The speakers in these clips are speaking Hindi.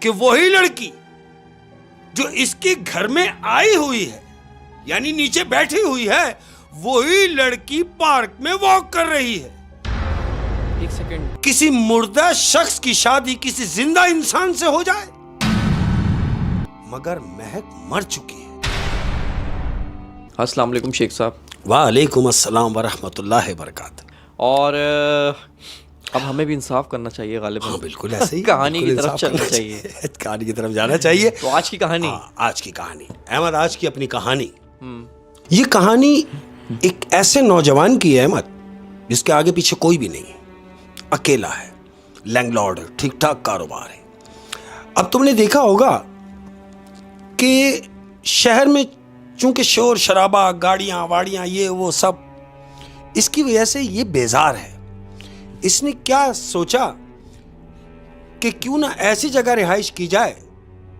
कि वही लड़की जो इसके घर में आई हुई है, यानी नीचे बैठी हुई है, वही लड़की पार्क में वॉक कर रही है। एक सेकंड, किसी मुर्दा शख्स की शादी किसी जिंदा इंसान से हो जाए, मगर महक मर चुकी है। अस्सलाम वालेकुम शेख साहब। वालेकुम अस्सलाम व रहमतुल्लाहि व बरकातहू। और अब हमें भी इंसाफ करना चाहिए गालिबन। हाँ, बिल्कुल ऐसे ही कहानी की बिल्कुल तरफ इंसाफ चलना करना चाहिए। कहानी की तरफ जाना चाहिए। तो आज की कहानी, आज की कहानी अहमद, आज की अपनी कहानी, ये कहानी एक ऐसे नौजवान की है अहमद, जिसके आगे पीछे कोई भी नहीं, अकेला है, लैंडलॉर्ड है, ठीक ठाक कारोबार है। अब तुमने देखा होगा कि शहर में चूंकि शोर शराबा, गाड़ियां वाड़ियां, ये वो सब, इसकी वजह से ये बेजार है। इसने क्या सोचा कि क्यों ना ऐसी जगह रिहाइश की जाए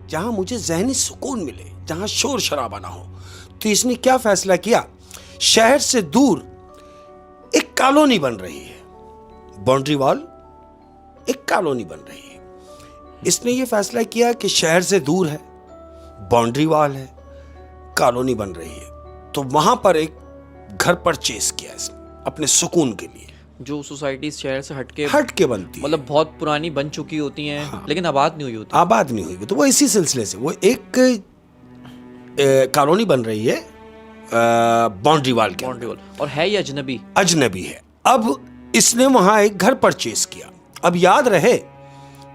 जहां मुझे ज़हनी सुकून मिले, जहां शोर शराबा ना हो। तो इसने क्या फैसला किया, शहर से दूर एक कॉलोनी बन रही है, बाउंड्री वॉल, एक कॉलोनी बन रही है। इसने ये फैसला किया कि शहर से दूर है, बाउंड्री वॉल है, कॉलोनी बन रही है, तो वहां पर एक घर परचेज किया इसने अपने सुकून के लिए। जो सोसाइटी शहर से हटके बनती है, मतलब बहुत पुरानी बन चुकी होती हैं। हाँ। लेकिन आबाद नहीं हुई होती। आबाद नहीं हुई, तो वो इसी सिलसिले से वो एक कॉलोनी बन रही है बाउंड्री वॉल के, और है ये अजनबी है। अब इसने वहां एक घर परचेज किया। अब याद रहे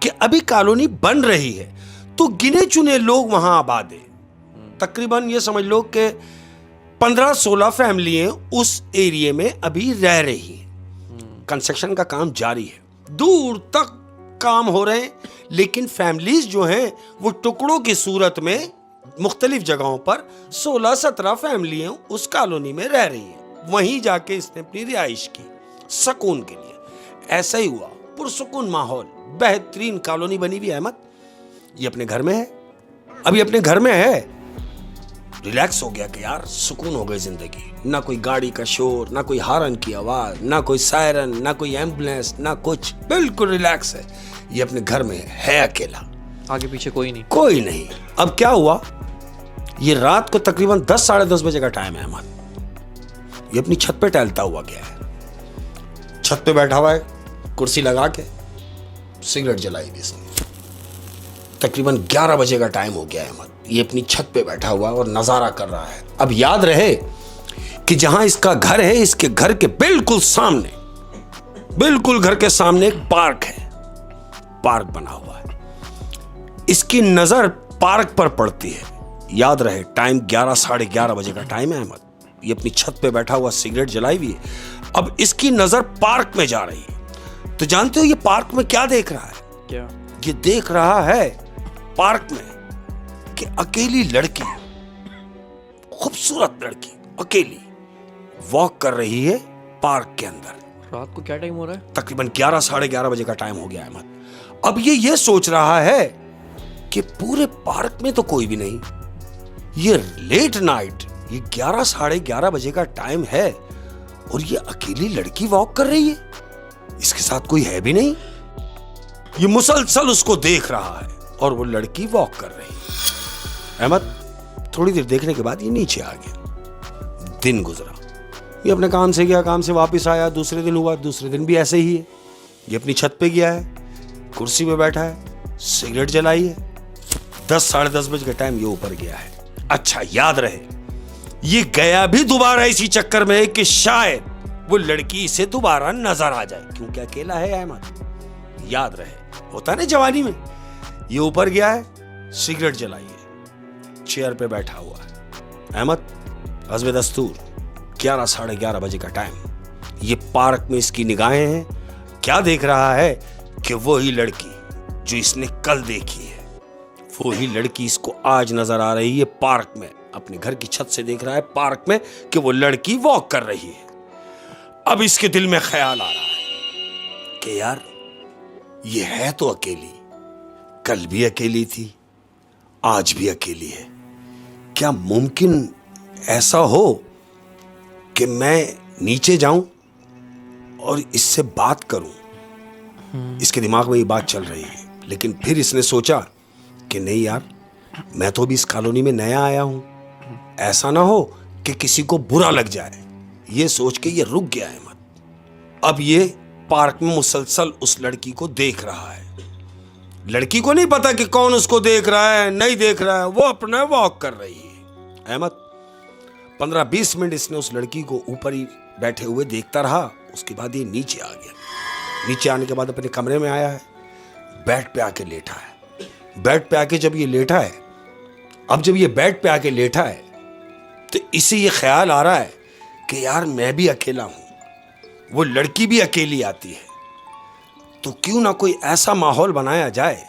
कि अभी कॉलोनी बन रही है, तो गिने चुने लोग वहां आबाद है। तकरीबन ये समझ लो कि 15-16 फैमिलियां उस एरिया में अभी रह रही हैं। कंस्ट्रक्शन का काम जारी है, दूर तक काम हो रहे हैं, लेकिन फैमिलीज जो हैं वो टुकड़ों की सूरत में मुख्तलिफ जगहों पर 16-17 फैमिलियां उस कॉलोनी में रह रही हैं। वहीं जाके इसने अपनी रिहाइश की सुकून के लिए। ऐसा ही हुआ, पुरसुकून माहौल, बेहतरीन कॉलोनी बनी हुई। अहमद ये अपने घर में है, अभी अपने घर में है, रिलैक्स हो गया कि यार सुकून हो गई जिंदगी। ना कोई गाड़ी का शोर, ना कोई हारन की आवाज, ना कोई सायरन, ना कोई एम्बुलेंस, ना कुछ, बिल्कुल रिलैक्स है। ये अपने घर में है अकेला, आगे पीछे कोई नहीं। अब क्या हुआ, ये रात को तकरीबन 10-10:30 बजे का टाइम है अहमद। ये अपनी छत पे टहलता हुआ गया है, छत पे बैठा हुआ है, कुर्सी लगा के, सिगरेट जलाई भी इसने। तकरीबन 11 बजे का टाइम हो गया है अहमद। ये अपनी छत पे बैठा हुआ है और नजारा कर रहा है। अब याद रहे कि जहां इसका घर है, इसके घर के बिल्कुल सामने, बिल्कुल घर के सामने एक पार्क है, पार्क बना हुआ है। इसकी नजर पार्क पर पड़ती है। याद रहे टाइम 11-11:30 बजे का टाइम है अहमद। ये अपनी छत पे बैठा हुआ, सिगरेट जलाई हुई है। अब इसकी नजर पार्क में जा रही है। तो जानते हो ये पार्क में क्या देख रहा है? क्या ये देख रहा है पार्क में कि अकेली लड़की, खूबसूरत लड़की अकेली वॉक कर रही है पार्क के अंदर। रात को क्या टाइम हो रहा है? तकरीबन 11-11:30 बजे का टाइम हो गया अहमद। अब ये सोच रहा है कि पूरे पार्क में तो कोई भी नहीं, ये लेट नाइट, ये 11-11:30 बजे का टाइम है और ये अकेली लड़की वॉक कर रही है, इसके साथ कोई है भी नहीं। ये मुसलसल उसको देख रहा है और वो लड़की वॉक कर रही है। अहमद थोड़ी देर देखने के बाद ये नीचे आ गया। दिन गुजरा, ये अपने काम से गया, काम से वापस आया, दूसरे दिन हुआ, दूसरे दिन भी ऐसे ही है। ये अपनी छत पे गया है, कुर्सी पे बैठा है, सिगरेट जलाई है। 10-10:30 बजे का टाइम ये ऊपर गया है। अच्छा याद रहे ये गया भी दोबारा इसी चक्कर में कि शायद वो लड़की इसे दोबारा नजर आ जाए, क्योंकि अकेला है अहमद। याद रहे होता ना जवानी में। ये ऊपर गया है, सिगरेट जलाई है, चेयर पे बैठा हुआ है अहमद। हस्बे दस्तूर 11-11:30 बजे का टाइम, ये पार्क में इसकी निगाहें हैं। क्या देख रहा है कि वही लड़की जो इसने कल देखी है, वही लड़की इसको आज नजर आ रही है पार्क में। अपने घर की छत से देख रहा है पार्क में कि वो लड़की वॉक कर रही है। अब इसके दिल में ख्याल आ रहा है कि यार ये है तो अकेली, कल भी अकेली थी, आज भी अकेली है। क्या मुमकिन ऐसा हो कि मैं नीचे जाऊं और इससे बात करूं? इसके दिमाग में ये बात चल रही है, लेकिन फिर इसने सोचा कि नहीं यार, मैं तो अभी इस कॉलोनी में नया आया हूं, ऐसा ना हो कि किसी को बुरा लग जाए। ये सोच के ये रुक गया अहमद। अब ये पार्क में मुसलसल उस लड़की को देख रहा है। लड़की को नहीं पता कि कौन उसको देख रहा है नहीं देख रहा है, वो अपना वॉक कर रही है। अहमद 15-20 मिनट इसने उस लड़की को ऊपर ही बैठे हुए देखता रहा। उसके बाद ये नीचे आ गया। नीचे आने के बाद अपने कमरे में आया है, बेड पे आके लेटा है। बेड पे आके जब ये लेटा है, अब जब ये बेड पे आके लेटा है तो इसे ये ख्याल आ रहा है कि यार मैं भी अकेला हूं, वो लड़की भी अकेली आती है, तो क्यों ना कोई ऐसा माहौल बनाया जाए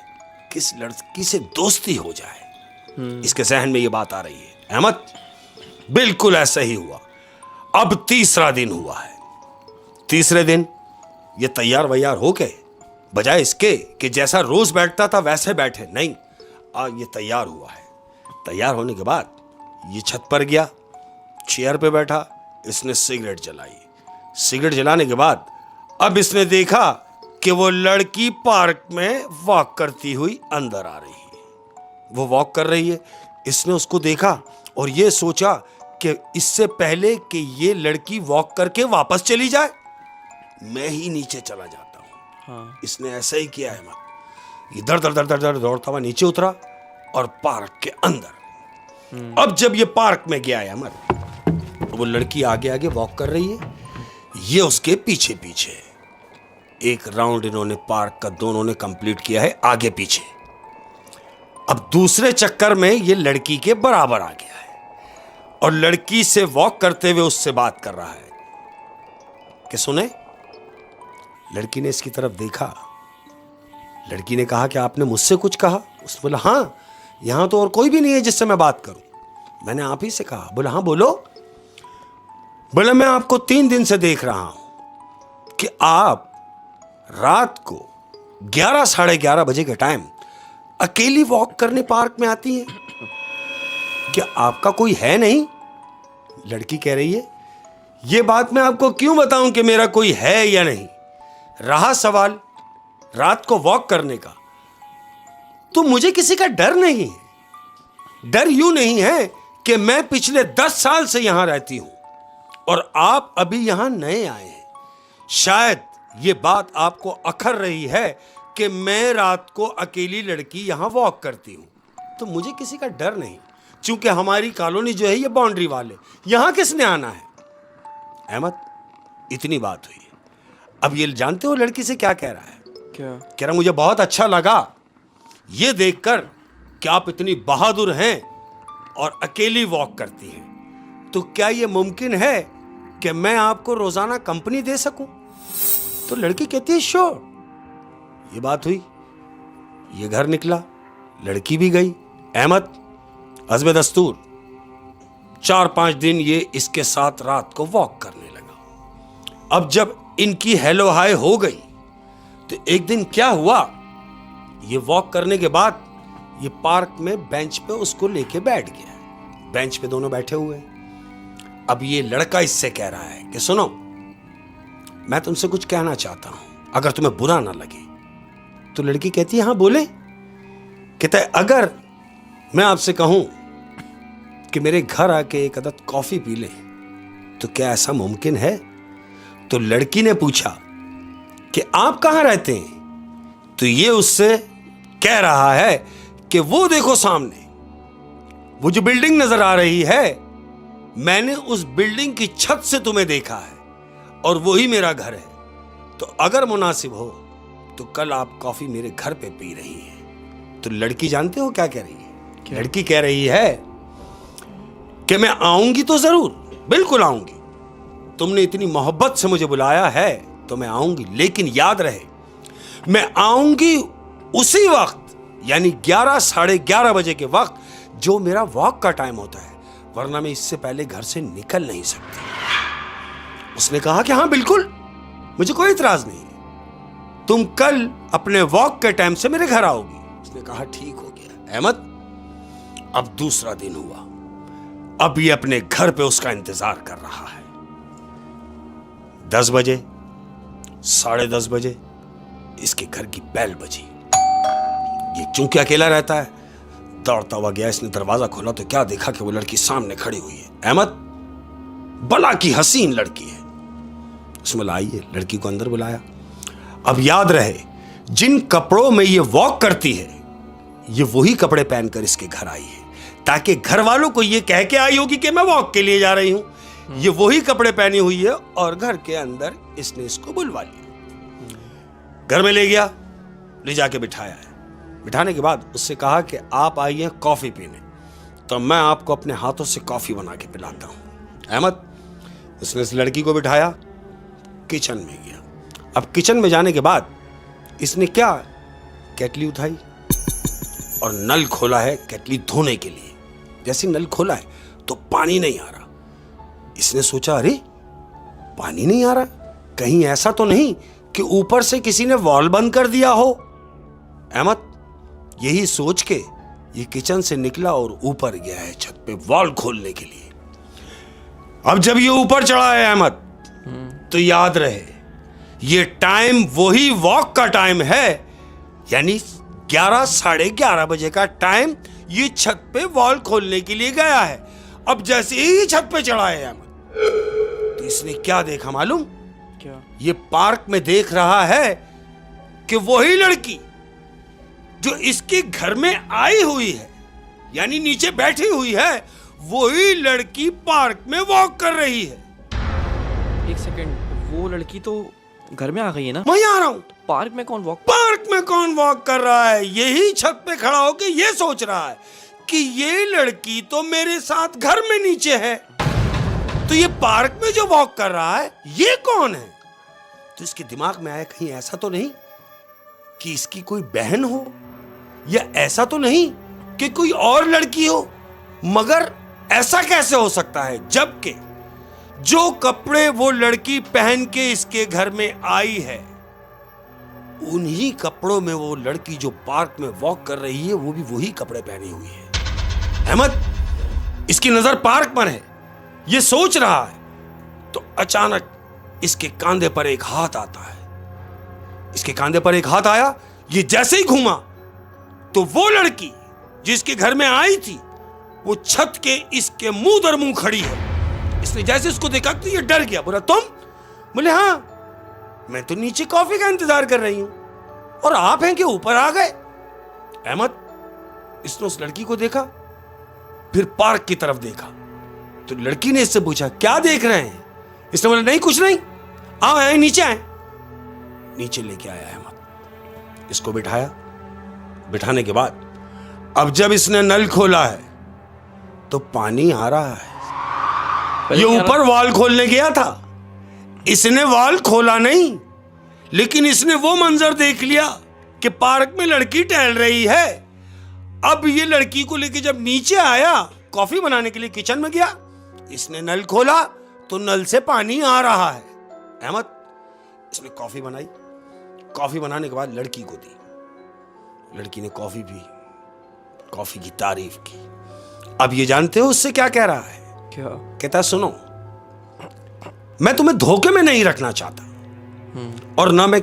कि इस लड़की से दोस्ती हो जाए। इसके जहन में ये बात आ रही है। अहमद बिल्कुल ऐसा ही हुआ। अब तीसरा दिन हुआ है। तीसरे दिन ये तैयार वैयार हो गए, बजाय इसके कि जैसा रोज बैठता था वैसे बैठे, नहीं, आज ये तैयार हुआ है। तैयार होने के बाद ये छत पर गया, चेयर पे बैठा, इसने सिगरेट जलाई। सिगरेट जलाने के बाद अब इसने देखा कि वो लड़की पार्क में वॉक करती हुई अंदर आ रही है। वो वॉक कर रही है। इसने उसको देखा और ये सोचा कि इससे पहले कि ये लड़की वॉक करके वापस चली जाए, मैं ही नीचे चला जाता हूं। हाँ। इसने ऐसा ही किया है। ये दर दर दर दर दर दौड़ता हुआ नीचे उतरा और पार्क के अंदर। अब जब ये पार्क में गया है अमर, तो वो लड़की आगे आगे वॉक कर रही है, ये उसके पीछे पीछे। एक राउंड इन्होंने पार्क का दोनों ने कंप्लीट किया है आगे पीछे। अब दूसरे चक्कर में ये लड़की के बराबर आ गया है और लड़की से वॉक करते हुए उससे बात कर रहा है कि सुने। लड़की ने इसकी तरफ देखा। लड़की ने कहा कि आपने मुझसे कुछ कहा? उसने बोला हाँ, यहां तो और कोई भी नहीं है जिससे मैं बात करूं, मैंने आप ही से कहा। बोला हाँ बोलो। बोला मैं आपको 3 दिन से देख रहा हूं कि आप रात को 11-11:30 बजे के टाइम अकेली वॉक करने पार्क में आती हैं, क्या आपका कोई है नहीं? लड़की कह रही है ये बात मैं आपको क्यों बताऊं कि मेरा कोई है या नहीं। रहा सवाल रात को वॉक करने का, तो मुझे किसी का डर नहीं है। डर यूं नहीं है कि मैं पिछले 10 साल से यहां रहती हूं और आप अभी यहां नए आए हैं। शायद ये बात आपको अखर रही है कि मैं रात को अकेली लड़की यहां वॉक करती हूं, तो मुझे किसी का डर नहीं, क्योंकि हमारी कॉलोनी जो है ये बाउंड्री वाले, यहां किसने आना है। अहमद इतनी बात हुई। अब ये जानते हो लड़की से क्या कह रहा है? क्या? कह रहा मुझे बहुत अच्छा लगा ये देखकर कि आप इतनी बहादुर हैं और अकेली वॉक करती हैं, तो क्या ये मुमकिन है कि मैं आपको रोजाना कंपनी दे सकूं? तो लड़की कहती है श्योर। ये बात हुई, ये घर निकला, लड़की भी गई। अहमद हस्बे दस्तूर 4-5 दिन ये इसके साथ रात को वॉक करने लगा। अब जब इनकी हेलो हाय हो गई तो एक दिन क्या हुआ, ये वॉक करने के बाद ये पार्क में बेंच पे उसको लेके बैठ गया। बेंच पे दोनों बैठे हुए। अब ये लड़का इससे कह रहा है कि सुनो, मैं तुमसे कुछ कहना चाहता हूं, अगर तुम्हें बुरा ना लगे। तो लड़की कहती है हाँ बोले। कहता है अगर मैं आपसे कहूं कि मेरे घर आके एक अदद कॉफी पी ले, तो क्या ऐसा मुमकिन है? तो लड़की ने पूछा कि आप कहां रहते हैं? तो ये उससे कह रहा है कि वो देखो सामने वो जो बिल्डिंग नजर आ रही है, मैंने उस बिल्डिंग की छत से तुम्हें देखा है और वही मेरा घर है, तो अगर मुनासिब हो तो कल आप कॉफी मेरे घर पे पी रही हैं। तो लड़की जानते हो क्या कह रही है? लड़की कह रही है कि मैं आऊंगी तो जरूर, बिल्कुल आऊंगी, तुमने इतनी मोहब्बत से मुझे बुलाया है तो मैं आऊंगी, लेकिन याद रहे मैं आऊंगी उसी वक्त, यानी 11-11:30 बजे के वक्त जो मेरा वॉक का टाइम होता है, वरना मैं इससे पहले घर से निकल नहीं सकती। उसने कहा कि हाँ बिल्कुल, मुझे कोई इतराज नहीं, तुम कल अपने वॉक के टाइम से मेरे घर आओगी। उसने कहा ठीक हो गया। अहमद अब दूसरा दिन हुआ। अब ये अपने घर पे उसका इंतजार कर रहा है। 10 बजे, 10:30 बजे इसके घर की बेल बजी। ये चूंकि अकेला रहता है दौड़ता हुआ गया, इसने दरवाजा खोला तो क्या देखा कि वो लड़की सामने खड़ी हुई है। अहमद, बला की हसीन लड़की है। उसमें लाइए, लड़की को अंदर बुलाया। अब याद रहे, जिन कपड़ों में ये वॉक करती है, ये वही कपड़े पहनकर इसके घर आई है, ताकि घर वालों को ये कह के आई होगी कि मैं वॉक के लिए जा रही हूं। ये वही कपड़े पहनी हुई है और घर के अंदर इसने इसको बुलवा लिया। घर में ले गया, ले जाके बिठाया है। बिठाने के बाद उससे कहा कि आप आई हैं कॉफी पीने, तो मैं आपको अपने हाथों से कॉफी बना के पिलाता हूं। अहमद, उसने इस लड़की को बिठाया, किचन में गया। अब किचन में जाने के बाद इसने क्या, केटली उठाई और नल खोला है केटली धोने के लिए। जैसे नल खोला है तो पानी नहीं आ रहा। इसने सोचा, अरे पानी नहीं आ रहा, कहीं ऐसा तो नहीं कि ऊपर से किसी ने वॉल बंद कर दिया हो। अहमद यही सोच के ये किचन से निकला और ऊपर गया है छत पे वॉल खोलने के लिए। अब जब ये ऊपर चढ़ा है अहमद, तो याद रहे ये टाइम वही वॉक का टाइम है, यानी 11 साढ़े 11 बजे का टाइम ये छत पे वॉल खोलने के लिए गया है। अब जैसे ही छत पे चढ़ा है अहमद, तो इसने क्या देखा मालूम? क्या? ये पार्क में देख रहा है कि वही लड़की जो इसके घर में आई हुई है, यानी नीचे बैठी हुई है, वही लड़की पार्क में वॉक कर रही है। एक सेकंड, वो लड़की तो घर में आ गई है ना? मैं आ रहा हूं। पार्क में कौन वॉक? पार्क में कौन वॉक कर रहा है? यही छत पे खड़ा होकर ये सोच रहा है कि ये लड़की तो मेरे साथ घर में नीचे है, तो ये पार्क में जो वॉक कर रहा है ये कौन है? तो इसके दिमाग में आया, कहीं ऐसा तो नहीं कि इसकी कोई बहन हो, या ऐसा तो नहीं कि कोई और लड़की हो। मगर ऐसा कैसे हो सकता है जबकि जो कपड़े वो लड़की पहन के इसके घर में आई है, उन्हीं कपड़ों में वो लड़की जो पार्क में वॉक कर रही है, वो भी वही कपड़े पहनी हुई है। अहमद, इसकी नजर पार्क पर है, ये सोच रहा है, तो अचानक इसके कांधे पर एक हाथ आता है। इसके कांधे पर एक हाथ आया, ये जैसे ही घूमा तो वो लड़की जिसके घर में आई थी, वो छत के इसके मुंह दर मुंह खड़ी है। इसने जैसे उसको देखा तो ये डर गया। बोला, तुम? बोले, हाँ, मैं तो नीचे कॉफी का इंतजार कर रही हूं और आप हैं कि ऊपर आ गए। अहमद, इसने उस लड़की को देखा, फिर पार्क की तरफ देखा, तो लड़की ने इससे पूछा, क्या देख रहे हैं? इसने बोला, नहीं कुछ नहीं, आओ आए नीचे आए। नीचे लेके आया अहमद, इसको बिठाया। बिठाने के बाद अब जब इसने नल खोला है तो पानी आ रहा है। ये ऊपर वॉल खोलने गया था, इसने वॉल खोला नहीं, लेकिन इसने वो मंजर देख लिया कि पार्क में लड़की टहल रही है। अब ये लड़की को लेके जब नीचे आया, कॉफी बनाने के लिए किचन में गया, इसने नल खोला तो नल से पानी आ रहा है। अहमद, इसने कॉफी बनाई। कॉफी बनाने के बाद लड़की को दी। लड़की ने कॉफी पी, कॉफी की तारीफ की। अब ये जानते हो उससे क्या कह रहा है? क्या? कहता है, सुनो, मैं तुम्हें धोखे में नहीं रखना चाहता और ना मैं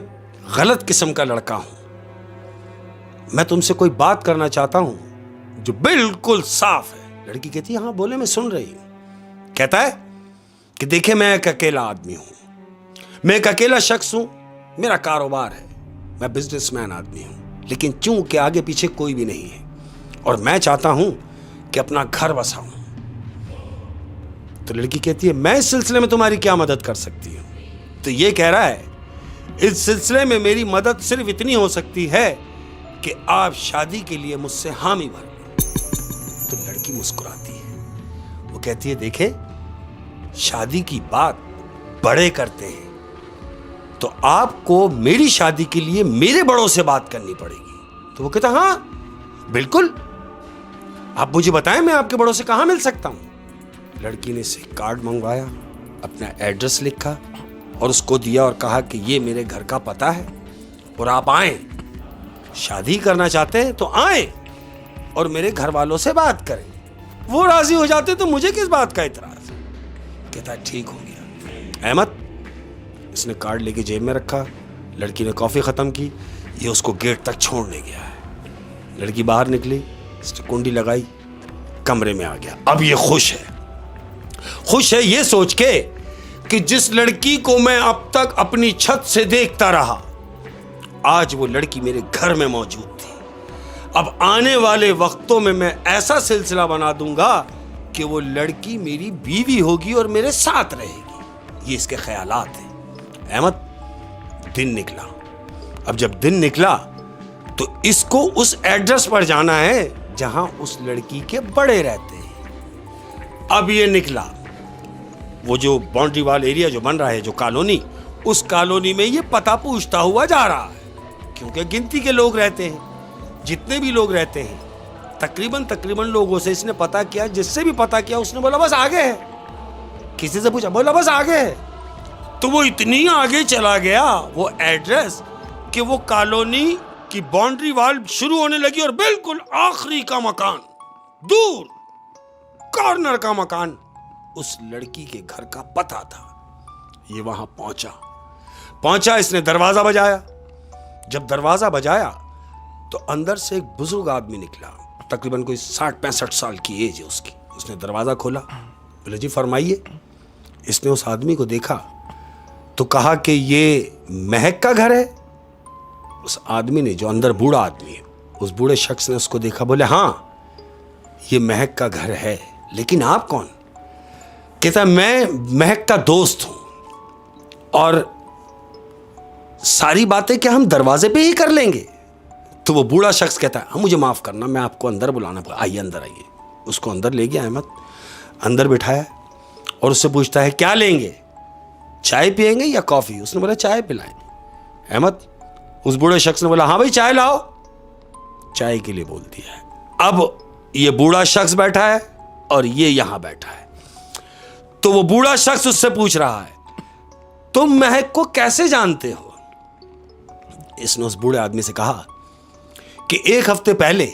गलत किस्म का लड़का हूं। मैं तुमसे कोई बात करना चाहता हूं जो बिल्कुल साफ है। लड़की कहती है, हाँ बोले, मैं सुन रही हूं। कहता है कि देखे, मैं एक अकेला आदमी हूं, मैं एक अकेला शख्स हूं, मेरा कारोबार है, मैं बिजनेसमैन आदमी हूं, लेकिन चूंकि आगे पीछे कोई भी नहीं है और मैं चाहता हूं कि अपना घर बसाऊं। तो लड़की कहती है, मैं इस सिलसिले में तुम्हारी क्या मदद कर सकती हूं? तो ये कह रहा है, इस सिलसिले में मेरी मदद सिर्फ इतनी हो सकती है कि आप शादी के लिए मुझसे हामी भर लें। तो लड़की मुस्कुराती है, वो कहती है, देखे, शादी की बात बड़े करते हैं, तो आपको मेरी शादी के लिए मेरे बड़ों से बात करनी पड़ेगी। तो वो कहता, हाँ बिल्कुल, आप मुझे बताएं मैं आपके बड़ों से कहां मिल सकता हूं। लड़की ने से कार्ड मंगवाया, अपना एड्रेस लिखा और उसको दिया और कहा कि ये मेरे घर का पता है और आप आए, शादी करना चाहते हैं तो आए और मेरे घर वालों से बात करें। वो राजी हो जाते तो मुझे किस बात का इतराज। कहता है, ठीक हो गया। अहमद, इसने कार्ड लेके जेब में रखा। लड़की ने कॉफी खत्म की, ये उसको गेट तक छोड़ने गया है। लड़की बाहर निकली, इसने कुंडी लगाई, कमरे में आ गया। अब ये खुश है ये सोच के कि जिस लड़की को मैं अब तक अपनी छत से देखता रहा, आज वो लड़की मेरे घर में मौजूद थी। अब आने वाले वक्तों में मैं ऐसा सिलसिला बना दूंगा कि वो लड़की मेरी बीवी होगी और मेरे साथ रहेगी। ये इसके ख्यालात हैं। अहमद, दिन निकला। अब जब दिन निकला तो इसको उस एड्रेस पर जाना है जहां उस लड़की के बड़े रहते हैं। अब ये निकला, वो जो बाउंड्री वाल एरिया जो बन रहा है, जो कॉलोनी, उस कॉलोनी में ये पता पूछता हुआ जा रहा है, क्योंकि गिनती के लोग रहते हैं। जितने भी लोग रहते हैं तकरीबन लोगों से इसने पता किया। जिससे भी पता किया उसने बोला बस आगे है। किसी से पूछा, बोला बस आगे है। तो वो इतनी आगे चला गया वो एड्रेस कि वो कॉलोनी की बाउंड्री वाल शुरू होने लगी और बिल्कुल आखिरी का मकान, दूर कॉर्नर का मकान, उस लड़की के घर का पता था। ये वहां पहुंचा, इसने दरवाजा बजाया। जब दरवाजा बजाया तो अंदर से एक बुजुर्ग आदमी निकला, तकरीबन कोई 60-65 साल की एज है उसकी। उसने दरवाजा खोला, बोले जी फरमाइए। इसने उस आदमी को देखा तो कहा कि ये महक का घर है। उस आदमी ने, जो अंदर बूढ़ा आदमी है, उस बूढ़े शख्स ने उसको देखा, बोले हाँ ये महक का घर है, लेकिन आप कौन? कहता मैं महक का दोस्त हूं और सारी बातें क्या हम दरवाजे पे ही कर लेंगे? तो वो बूढ़ा शख्स कहता है हाँ मुझे माफ करना, मैं आपको अंदर बुलाना पड़ा, आइए अंदर आइए। उसको अंदर ले गया अहमद, अंदर बिठाया और उससे पूछता है क्या लेंगे, चाय पिएंगे या कॉफी? उसने बोला चाय पिलाएं। अहमद, उस बूढ़े शख्स ने बोला हाँ भाई चाय लाओ। चाय के लिए बोल दिया है। अब ये बूढ़ा शख्स बैठा है और ये यहां बैठा है। तो वो बूढ़ा शख्स उससे पूछ रहा है तुम महक को कैसे जानते हो? इसने उस बूढ़े आदमी से कहा कि 1 हफ्ते पहले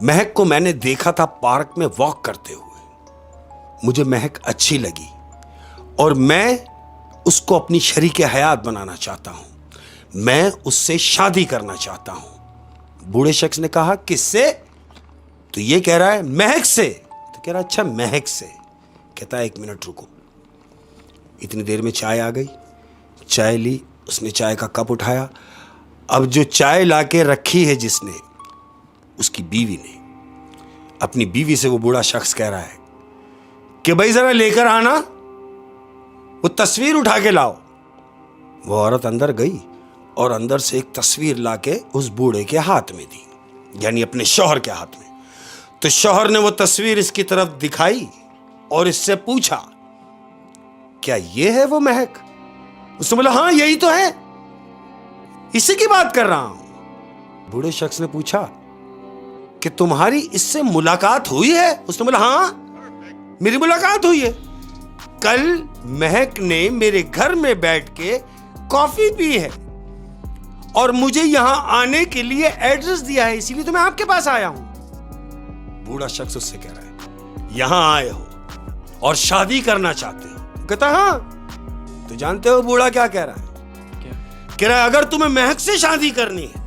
महक को मैंने देखा था पार्क में वॉक करते हुए। मुझे महक अच्छी लगी और मैं उसको अपनी शरीके हयात बनाना चाहता हूं। मैं उससे शादी करना चाहता हूं। बूढ़े शख्स ने कहा किससे? तो ये कह रहा है महक से। तो कह रहा अच्छा महक से। कहता है 1 मिनट रुको। इतनी देर में चाय आ गई, चाय ली, उसने चाय का कप उठाया। अब जो चाय लाके रखी है जिसने, उसकी बीवी ने, अपनी बीवी से वो बूढ़ा शख्स कह रहा है कि भाई जरा लेकर आना, वो तस्वीर उठा के लाओ। वो औरत अंदर गई और अंदर से एक तस्वीर लाके उस बूढ़े के हाथ में दी, यानी अपने शौहर के हाथ में। तो शौहर ने वो तस्वीर इसकी तरफ दिखाई और इससे पूछा क्या ये है वो महक? उसने बोला हाँ यही तो है, इसी की बात कर रहा हूं। बूढ़े शख्स ने पूछा कि तुम्हारी इससे मुलाकात हुई है? उसने बोला हाँ मेरी मुलाकात हुई है। कल महक ने मेरे घर में बैठ के कॉफी पी है और मुझे यहां आने के लिए एड्रेस दिया है, इसीलिए तो मैं आपके पास आया हूं। बूढ़ा शख्स उससे कह रहा है यहां आए हो और शादी करना चाहते हो? कहता हाँ। तो जानते हो बूढ़ा क्या कह रहा है? कह रहा है अगर तुम्हें महक से शादी करनी है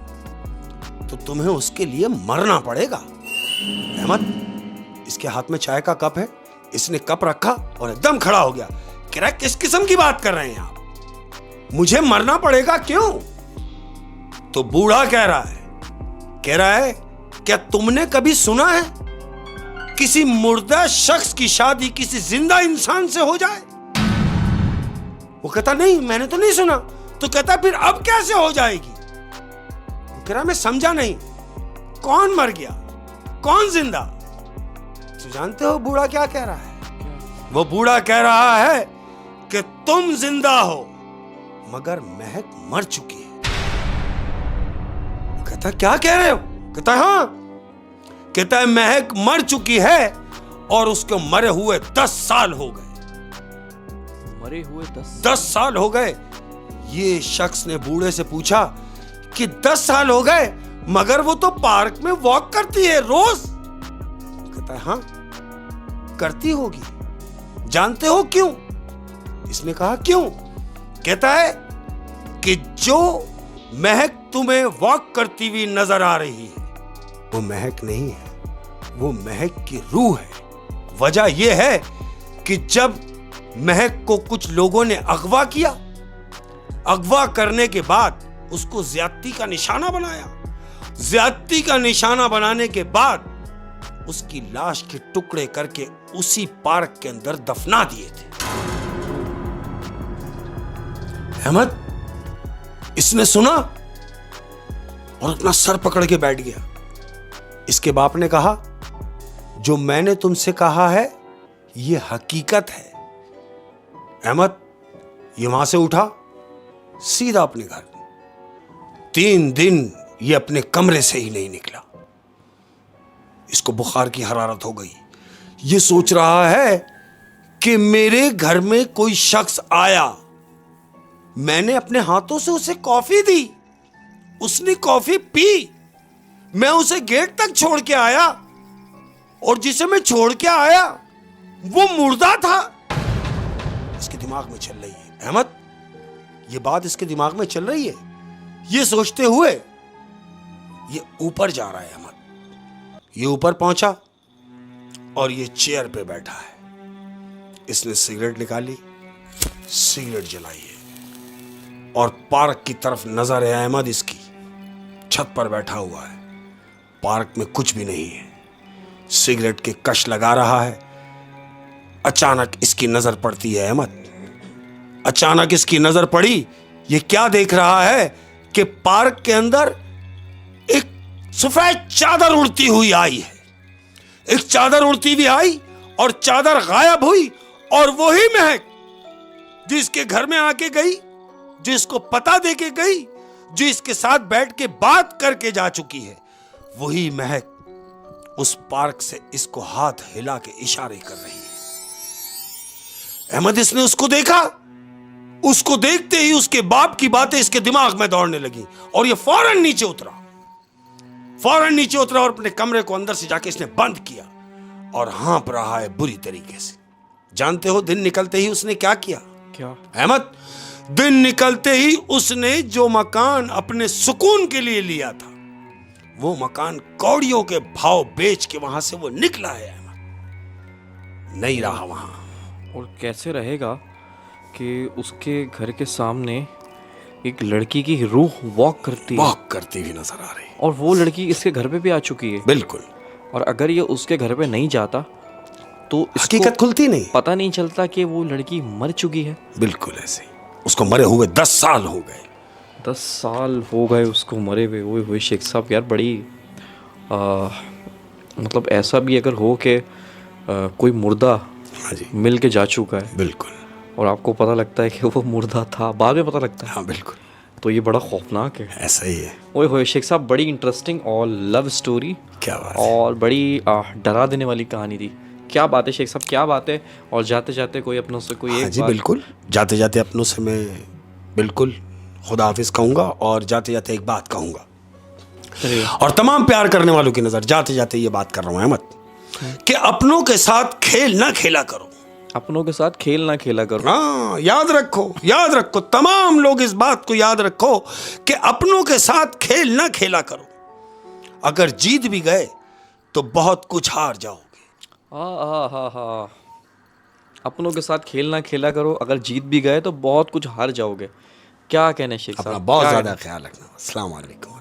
तो तुम्हें उसके लिए मरना पड़ेगा। अहमद, इसके हाथ में चाय का कप है, इसने कप रखा और एकदम खड़ा हो गया। कह रहा है किस किस्म की बात कर रहे हैं आप? मुझे मरना पड़ेगा क्यों? तो बूढ़ा कह रहा है क्या तुमने कभी सुना है किसी मुर्दा शख्स की शादी किसी जिंदा इंसान से हो जाए? वो कहता नहीं मैंने तो नहीं सुना। तो कहता फिर अब कैसे हो जाएगी? वो कह रहा मैं समझा नहीं, कौन मर गया कौन जिंदा? तो जानते हो बूढ़ा क्या कह रहा है? वो बूढ़ा कह रहा है कि तुम जिंदा हो मगर महक मर चुकी है। कहता क्या कह रहे हो? कहता हाँ। कहता है महक मर चुकी है और उसको मरे हुए 10 साल हो गए। मरे हुए 10 साल हो गए। ये शख्स ने बूढ़े से पूछा कि 10 साल हो गए मगर वो तो पार्क में वॉक करती है रोज। कहता है हाँ करती होगी। जानते हो क्यों? इसने कहा क्यों? कहता है कि जो महक तुम्हें वॉक करती हुई नजर आ रही है वो महक नहीं है, वो महक की रूह है। वजह यह है कि जब महक को कुछ लोगों ने अगवा किया, अगवा करने के बाद उसको ज्यादती का निशाना बनाया, ज्यादती का निशाना बनाने के बाद उसकी लाश के टुकड़े करके उसी पार्क के अंदर दफना दिए थे। अहमद, इसने सुना और अपना सर पकड़ के बैठ गया। इसके बाप ने कहा, जो मैंने तुमसे कहा है यह हकीकत है। अहमद ये वहां से उठा, सीधा अपने घर। 3 दिन ये अपने कमरे से ही नहीं निकला। इसको बुखार की हरारत हो गई। ये सोच रहा है कि मेरे घर में कोई शख्स आया, मैंने अपने हाथों से उसे कॉफी दी, उसने कॉफी पी, मैं उसे गेट तक छोड़ के आया और जिसे मैं छोड़ के आया वो मुर्दा था। इसके दिमाग में चल रही है अहमद, ये बात इसके दिमाग में चल रही है। ये सोचते हुए ये ऊपर जा रहा है अहमद। ये ऊपर पहुंचा और ये चेयर पे बैठा है। इसने सिगरेट निकाली, सिगरेट जलाई है और पार्क की तरफ नजर है अहमद इसकी। छत पर बैठा हुआ है, पार्क में कुछ भी नहीं है, सिगरेट के कश लगा रहा है। अचानक इसकी नजर पड़ती है अहमद, अचानक इसकी नजर पड़ी। ये क्या देख रहा है कि पार्क के अंदर एक सफेद चादर उड़ती हुई आई है। एक चादर उड़ती हुई आई और चादर गायब हुई, और वही महक जिसके घर में आके गई, जिसको पता दे के गई, जो इसके साथ बैठ के बात करके जा चुकी है, वही महक उस पार्क से इसको हाथ हिला के इशारे कर रही है। अहमद इसने उसको देखा, उसको देखते ही उसके बाप की बातें इसके दिमाग में दौड़ने लगी और ये फौरन नीचे उतरा, फौरन नीचे उतरा और अपने कमरे को अंदर से जाके इसने बंद किया और हाँप रहा है बुरी तरीके से। जानते हो दिन निकलते ही उसने क्या किया? क्या अहमद, दिन निकलते ही उसने जो मकान अपने सुकून के लिए लिया था, वो मकान कौड़ियों के भाव बेच के वहां से वो निकला है अहमद, नहीं रहा वहां। और कैसे रहेगा कि उसके घर के सामने एक लड़की की रूह वॉक करती हुई नजर आ रही है, और वो लड़की इसके घर पे भी आ चुकी है। बिल्कुल। और अगर ये उसके घर पे नहीं जाता तो हकीकत खुलती नहीं, पता नहीं चलता कि वो लड़की मर चुकी है। बिल्कुल ऐसे ही। उसको मरे हुए 10 साल हो गए। 10 साल हो गए उसको मरे हुए। ओए होए शेख साहब, यार बड़ी मतलब ऐसा भी अगर हो कि कोई मुर्दा हाँ जी, मिल के जा चुका है, बिल्कुल, और आपको पता लगता है कि वो मुर्दा था, बाद में पता लगता है, हाँ बिल्कुल, तो ये बड़ा खौफनाक है। ऐसा ही है। ओए होए शेख साहब, बड़ी इंटरेस्टिंग और लव स्टोरी, क्या बात है। और बड़ी डरा देने वाली कहानी थी। क्या बात है शेख साहब, क्या बात है। और जाते जाते कोई अपनों से कोई हाँ एक जी बात, बिल्कुल, जाते जाते अपनों से मैं बिल्कुल खुदा हाफिज कहूँगा और जाते जाते एक बात कहूँगा, अरे और तमाम प्यार करने वालों की नज़र जाते जाते ये बात कर रहा हूँ अहमद, कि अपनों के साथ खेल ना खेला करो। अपनों के साथ खेल ना खेला करो। हाँ, याद रखो, याद रखो, तमाम लोग इस बात को याद रखो कि अपनों के साथ खेल ना खेला करो। अगर जीत भी गए तो बहुत कुछ हार जाओगे। हाँ, अपनों के साथ खेल ना खेला करो, अगर जीत भी गए तो बहुत कुछ हार जाओगे। क्या कहने शेख साहब, अपना बहुत क्या ज्यादा ख्याल रखना। अस्सलाम वालेकुम।